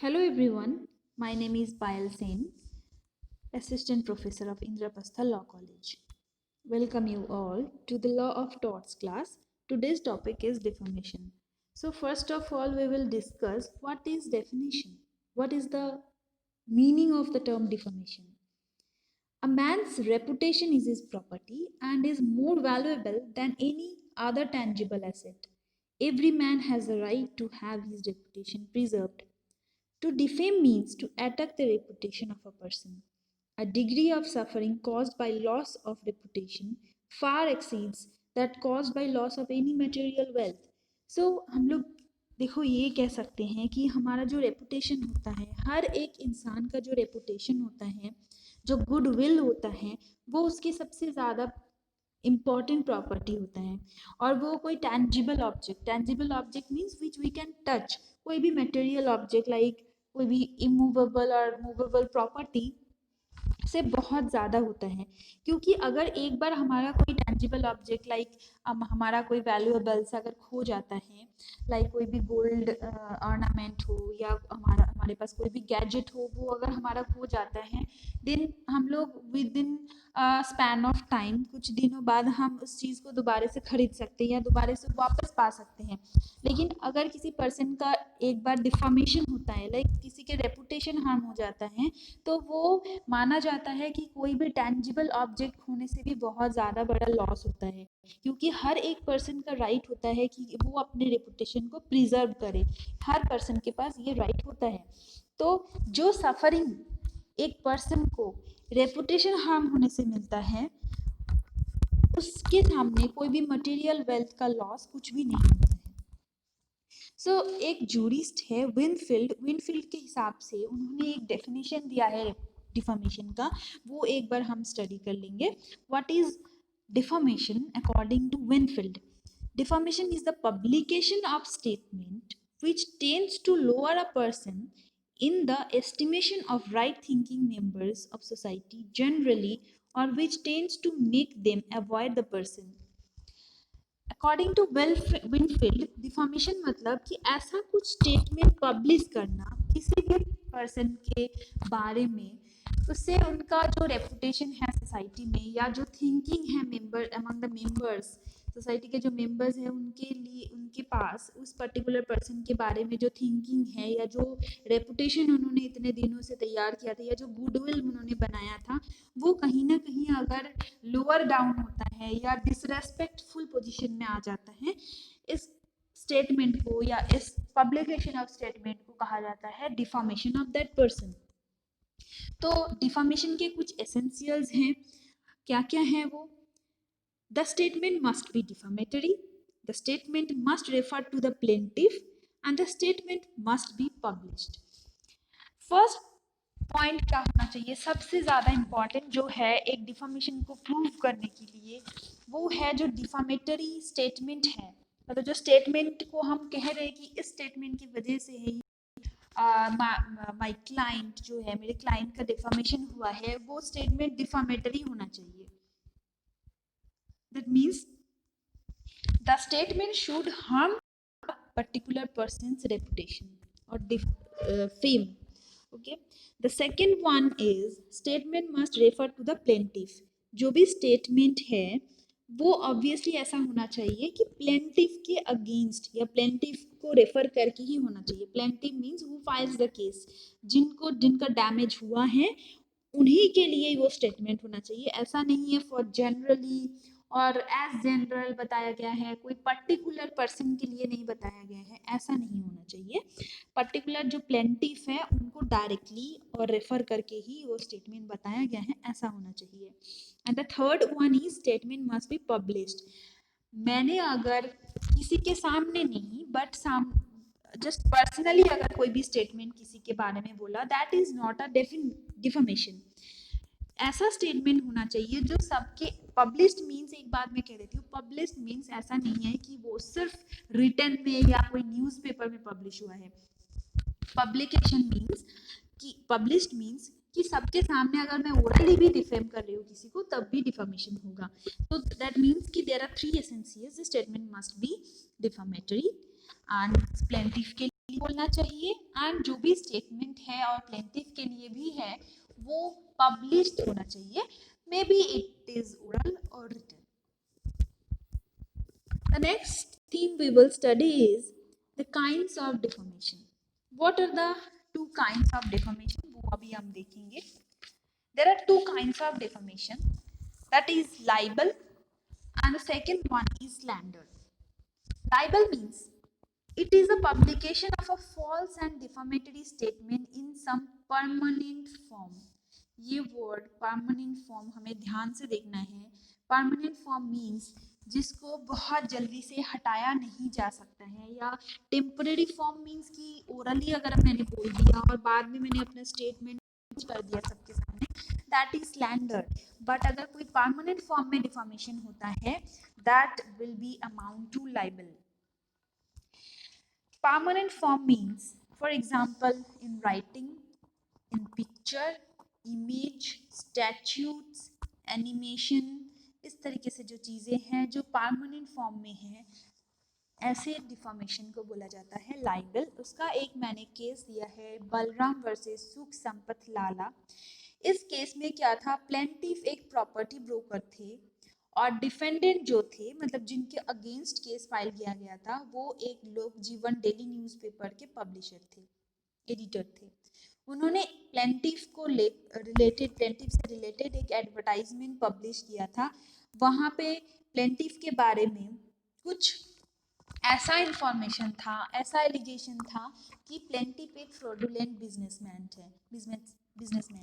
Hello everyone, my name is Payal Sen, Assistant Professor of Indraprastha Law College. Welcome you all to the Law of Torts class. Today's topic is defamation. So first of all, we will discuss what is defamation. What is the meaning of the term defamation? A man's reputation is his property and is more valuable than any other tangible asset. Every man has a right to have his reputation preserved. To defame means to attack the reputation of a person. A degree of suffering caused by loss of reputation far exceeds that caused by loss of any material wealth. So हम लोग देखो ये कह सकते हैं कि हमारा जो रेपुटेशन होता है, हर एक इंसान का जो रेपुटेशन होता है, जो गुडविल होता है, वो उसकी सबसे ज़्यादा इम्पॉर्टेंट प्रॉपर्टी होता है. और वो कोई tangible object means which we can touch. कोई भी मटेरियल ऑब्जेक्ट लाइक कोई भी इमूवेबल और मूवेबल प्रॉपर्टी से बहुत ज़्यादा होता है. क्योंकि अगर एक बार हमारा कोई टेंजिबल ऑब्जेक्ट लाइक हमारा कोई वैल्यूएबल्स अगर खो जाता है, लाइक कोई भी गोल्ड ऑर्नामेंट हो या हमारे पास कोई भी गैजेट हो, वो अगर हमारा खो जाता है, देन हम लोग with in span of time कुछ दिनों बाद हम उस चीज़ को दोबारा से खरीद सकते हैं या दोबारा से वापस पा सकते हैं. लेकिन अगर किसी पर्सन का एक बार डिफॉर्मेशन होता है, लाइक किसी के रेपुटेशन हार्म हो जाता है, तो वो माना जाता है कि कोई भी टेंजिबल ऑब्जेक्ट होने से भी बहुत ज़्यादा बड़ा लॉस होता है. क्योंकि हर एक पर्सन का राइट होता है कि वो अपने रेपुटेशन को प्रिजर्व करे. हर पर्सन के पास ये राइट होता है. तो जो सफरिंग एक पर्सन को रेपुटेशन हार्म होने से मिलता है, उसके सामने कोई भी मटेरियल वेल्थ का लॉस कुछ भी नहीं होता है. सो एक जूरिस्ट है विनफील्ड के हिसाब से उन्होंने एक डेफिनेशन दिया है डिफॉर्मेशन का, वो एक बार हम स्टडी कर लेंगे. What is defamation according to Winfield? Defamation is the publication of statement which tends to lower a person in the estimation of right-thinking members of society generally, or which tends to make them avoid the person. According to Winfield, deformation मतलब कि ऐसा कुछ statement publish करना किसी भी person के बारे में, उससे उनका जो रेपुटेशन है सोसाइटी में या जो थिंकिंग है member among the members, society के जो मेंबर्स हैं उनके लिए, उनके पास उस पर्टिकुलर पर्सन के बारे में जो थिंकिंग है या जो रेपुटेशन उन्होंने इतने दिनों से तैयार किया था या जो गुडविल उन्होंने बनाया था, वो कहीं ना कहीं अगर लोअर डाउन होता है या डिसरेस्पेक्टफुल पोजीशन में आ जाता है, इस स्टेटमेंट को या इस पब्लिकेशन ऑफ स्टेटमेंट को कहा जाता है डिफॉर्मेशन ऑफ दैट पर्सन. तो डिफॉर्मेशन के कुछ एसेंशियल्स हैं. क्या क्या है वो? The statement must be defamatory, the statement must refer to the plaintiff, and the statement must be published. First point क्या होना चाहिए, सबसे ज़्यादा इम्पॉर्टेंट जो है एक डिफॉर्मेशन को प्रूव करने के लिए, वो है जो डिफॉर्मेटरी स्टेटमेंट है. मतलब जो स्टेटमेंट को हम कह रहे हैं कि इस स्टेटमेंट की वजह से है माई क्लाइंट जो है, मेरे क्लाइंट का डिफॉर्मेशन हुआ है, वो स्टेटमेंट डिफॉर्मेटरी होना चाहिए. That means the statement should harm a particular person's reputation or fame. Okay. The second one is statement must refer to the plaintiff. जो भी statement है वो obviously ऐसा होना चाहिए कि plaintiff के against या plaintiff को refer करके ही होना चाहिए. Plaintiff means who files the case. जिनका damage हुआ है उन्हीं के लिए वो स्टेटमेंट होना चाहिए. ऐसा नहीं है फॉर जनरली और एज जनरल बताया गया है, कोई पर्टिकुलर पर्सन के लिए नहीं बताया गया है, ऐसा नहीं होना चाहिए. पर्टिकुलर जो प्लेंटिफ है उनको डायरेक्टली और रेफर करके ही वो स्टेटमेंट बताया गया है, ऐसा होना चाहिए. And the third one is statement must be published. मैंने अगर किसी के सामने नहीं बट जस्ट पर्सनली अगर कोई भी स्टेटमेंट किसी के बारे में बोला, that is not a deformation. ऐसा स्टेटमेंट होना चाहिए जो सबके पब्लिश्ड मीन्स, एक बात मैं कह देती हूँ, पब्लिश्ड मीन्स ऐसा नहीं है कि वो सिर्फ रिटन में या कोई न्यूज़पेपर में पब्लिश हुआ है. पब्लिकेशन मीन्स कि पब्लिश्ड मीन्स कि सबके सामने अगर मैं ओरली भी डिफेम कर रही हूँ किसी को तब भी डिफॉर्मेशन होगा. तो दैट मीन्स कि there are 3 essentials. The statement must be defamatory and plaintiff के बोलना चाहिए, एंड जो भी स्टेटमेंट है और प्लेंटिफ के लिए भी है वो पब्लिश्ड होना चाहिए, may be it is oral और written. The next theme we will study is the kinds of defamation. What are the two kinds of defamation? वो अभी हम देखेंगे. There are two kinds of defamation. That is libel, and the second one is slander. Libel means it is a publication of a false and defamatory statement in some permanent form. ये word permanent form हमें ध्यान से देखना है. Permanent form means जिसको बहुत जल्दी से हटाया नहीं जा सकता है, या टेम्पररी फॉर्म मीन्स कि ओरली अगर मैंने बोल दिया और बाद में मैंने अपना स्टेटमेंट कर दिया सबके सामने, दैट इज स्लैंडर. बट अगर कोई परमानेंट फॉर्म में डिफॉर्मेशन होता है, that will be amount to libel. Permanent form means, for example, in writing, in picture, image, statutes, animation, इस तरीके से जो चीज़ें हैं जो परमानेंट फॉर्म में हैं, ऐसे डिफॉर्मेशन को बोला जाता है लाइबल. उसका एक मैंने केस दिया है, बलराम वर्सेस सुख संपत लाला. इस केस में क्या था, प्लेंटिफ एक प्रॉपर्टी ब्रोकर थे और डिफेंडेंट जो थे, मतलब जिनके अगेंस्ट केस फाइल किया गया था, वो एक लोक जीवन डेली न्यूज़पेपर के पब्लिशर थे, एडिटर थे. उन्होंने प्लेंटिफ से रिलेटेड एक एडवर्टाइजमेंट पब्लिश किया था. वहाँ पे प्लेंटिफ के बारे में कुछ ऐसा इंफॉर्मेशन था, ऐसा एलिगेशन था कि प्लेंटिफ एक फ्रॉडुलेंट बिजनेसमैन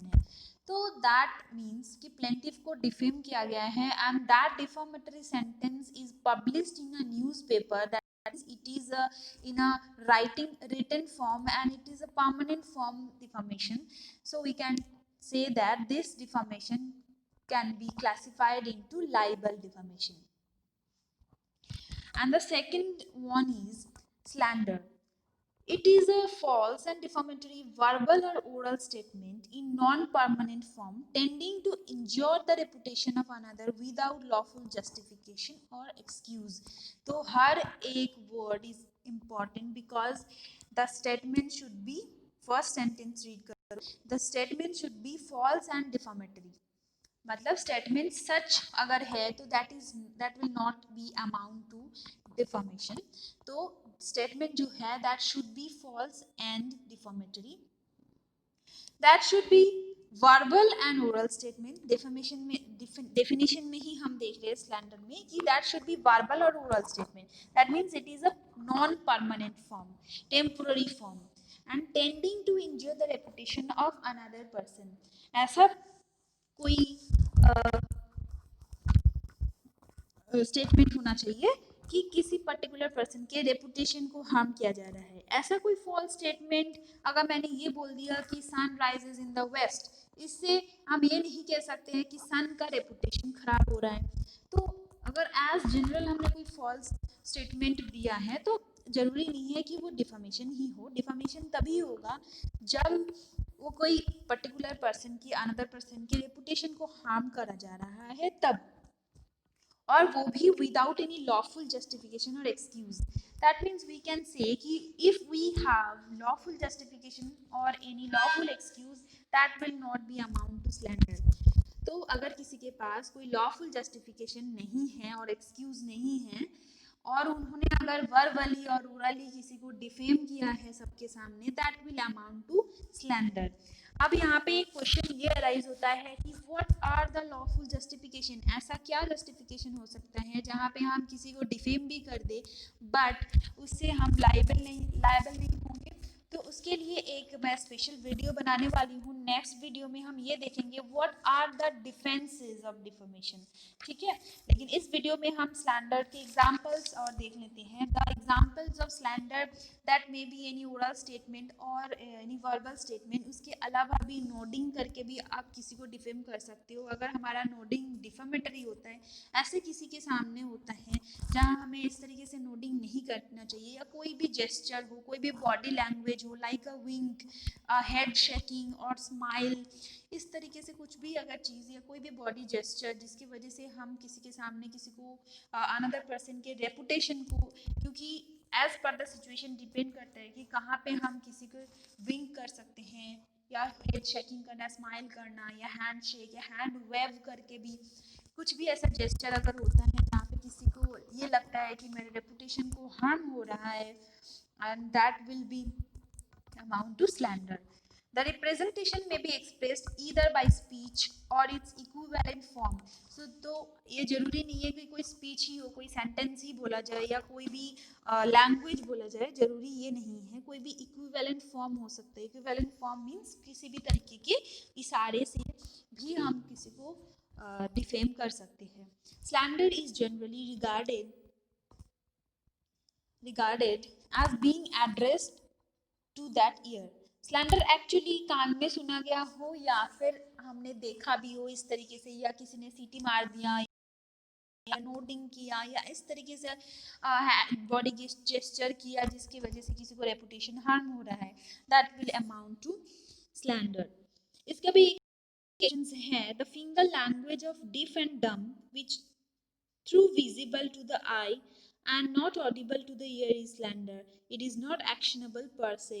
है. तो दैट मीन्स कि प्लेंटिफ को डिफेम किया गया है, and that defamatory sentence is published in a newspaper. That is it is in a written form, and it is a permanent form defamation. So we can say that this defamation can be classified into libel defamation. And the second one is slander. It is a false and defamatory verbal or oral statement in non-permanent form tending to injure the reputation of another without lawful justification or excuse. तो हर एक word is important because the statement should be, first sentence read करो, the statement should be false and defamatory. मतलब statement सच अगर है तो that will not be amount to defamation. तो statement जो है that should be false and defamatory. That should be verbal and oral statement. Defamation में डेफिनेशन में ही हम देख रहे हैं स्लैंडर में कि दैट शुड बी वर्बल और oral statement. That means it is a non permanent form, temporary form, and tending to injure the reputation of another person. ऐसा कोई स्टेटमेंट होना चाहिए कि किसी पर्टिकुलर पर्सन के रेपुटेशन को हार्म किया जा रहा है. ऐसा कोई फॉल्स स्टेटमेंट अगर मैंने ये बोल दिया कि sun rises in the west, इससे हम ये नहीं कह सकते हैं कि सन का रेपुटेशन खराब हो रहा है. तो अगर एज जनरल हमने कोई फॉल्स स्टेटमेंट दिया है तो जरूरी नहीं है कि वो डिफामेशन ही हो. डिफामेशन तभी होगा जब वो कोई पर्टिकुलर पर्सन की अनदर पर्सन की रेपुटेशन को हार्म करा जा रहा है तब, और वो भी without any lawful justification or excuse. That means we can say कि if we have lawful justification or any lawful excuse, that will not be amount to slander. तो अगर किसी के पास कोई lawful justification नहीं है और excuse नहीं है, और उन्होंने अगर वर्बली और ओरली किसी को डिफेम किया है सबके सामने, that will amount to slander. अब यहाँ पे एक क्वेश्चन ये अराइज होता है कि what are the lawful justification. ऐसा क्या जस्टिफिकेशन हो सकता है जहाँ पे हम किसी को डिफेम भी कर दे बट उससे हम लायबल नहीं होंगे. तो उसके लिए एक मैं स्पेशल वीडियो बनाने वाली हूँ. नेक्स्ट वीडियो में हम ये देखेंगे what are the defences of defamation. ठीक है, लेकिन इस वीडियो में हम स्लैंडर के एग्जांपल्स और देख लेते हैं. The examples of slander that may be any oral statement और एनी वर्बल स्टेटमेंट. उसके अलावा भी नोडिंग करके भी आप किसी को डिफेम कर सकते हो. अगर हमारा नोडिंग डिफामेटरी होता है, ऐसे किसी के सामने होता है जहाँ हमें इस तरीके से नोडिंग नहीं करना चाहिए, या कोई भी जेस्चर हो, कोई भी बॉडी लैंग्वेज हो, like a wink, head shaking और स्माइल, इस तरीके से कुछ भी अगर चीज़ या कोई भी बॉडी जेस्चर जिसकी वजह से हम किसी के सामने किसी को अनदर पर्सन के रेपुटेशन को, क्योंकि as per the situation depend करता है कि कहाँ पे हम किसी को विंक कर सकते हैं, या हेड शेकिंग करना, स्माइल करना, या हैंड शेक या हैंड वेव करके भी कुछ भी ऐसा जेस्चर अगर होता है जहाँ पे किसी को ये लगता है कि मेरे रेपुटेशन को हार्म हो रहा है, and that will B amount to slander. The representation may be expressed either by speech or its equivalent form. So तो ये जरूरी नहीं है कि कोई स्पीच ही हो, कोई सेंटेंस ही बोला जाए या कोई भी लैंग्वेज बोला जाए, जरूरी ये नहीं है, कोई भी इक्विवेलेंट फॉर्म हो सकता है. इक्विवेलेंट फॉर्म मीन्स किसी भी तरीके के इशारे से भी हम किसी को डिफेम कर सकते हैं. Slander is generally regarded as being addressed to that ear. Slander actually कान में सुना गया हो या फिर हमने देखा भी हो इस तरीके से, या किसी ने सीटी मार दिया या नोटिंग किया या इस तरीके से बॉडी जेस्चर किया जिसकी वजह से किसी को रेपुटेशन हार्म हो रहा है, that will amount to slander. इसका भी है the finger language of deaf and dumb which through visible to the eye and not audible to the ear is slander. It is not actionable per se.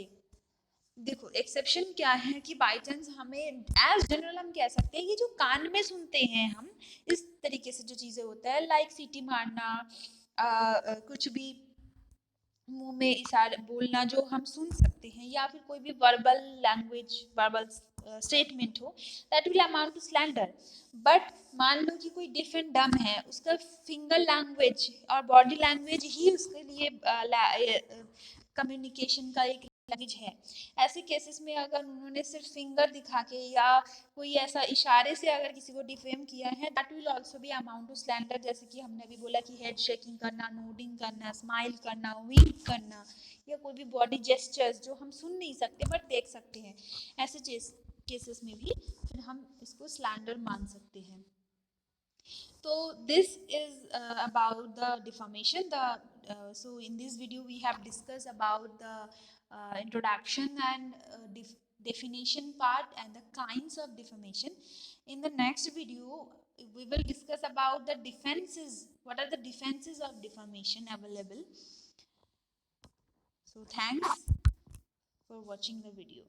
देखो exception क्या है कि by chance हमें as general हम कह सकते हैं कि जो कान में सुनते हैं हम इस तरीके से जो चीजें होता है, लाइक सीटी मारना, कुछ भी मुंह में इशारे बोलना जो हम सुन सकते हैं, या फिर कोई भी वर्बल लैंग्वेज, वर्बल स्टेटमेंट हो, that will amount to slander. But मान लो कि कोई डिफ एंड डम है, उसका फिंगर लैंग्वेज और बॉडी लैंग्वेज ही उसके लिए कम्युनिकेशन का एक लैंग्वेज है. ऐसे केसेस में अगर उन्होंने सिर्फ फिंगर दिखा के या कोई ऐसा इशारे से अगर किसी को डिफेम किया है, that will also be amount to slander. जैसे कि हमने अभी बोला कि हेड शेकिंग करना, नोडिंग करना, स्माइल करना, विंक करना, या कोई भी बॉडी जेस्चर्स जो हम सुन नहीं सकते बट देख सकते हैं, ऐसे केसेस में भी फिर हम इसको स्लैंडर मान सकते हैं. So this is about the defamation. So in this video we have discussed about the introduction and definition part and the kinds of defamation. In the next video we will discuss about the defenses. What are the defenses of defamation available? So thanks for watching the video.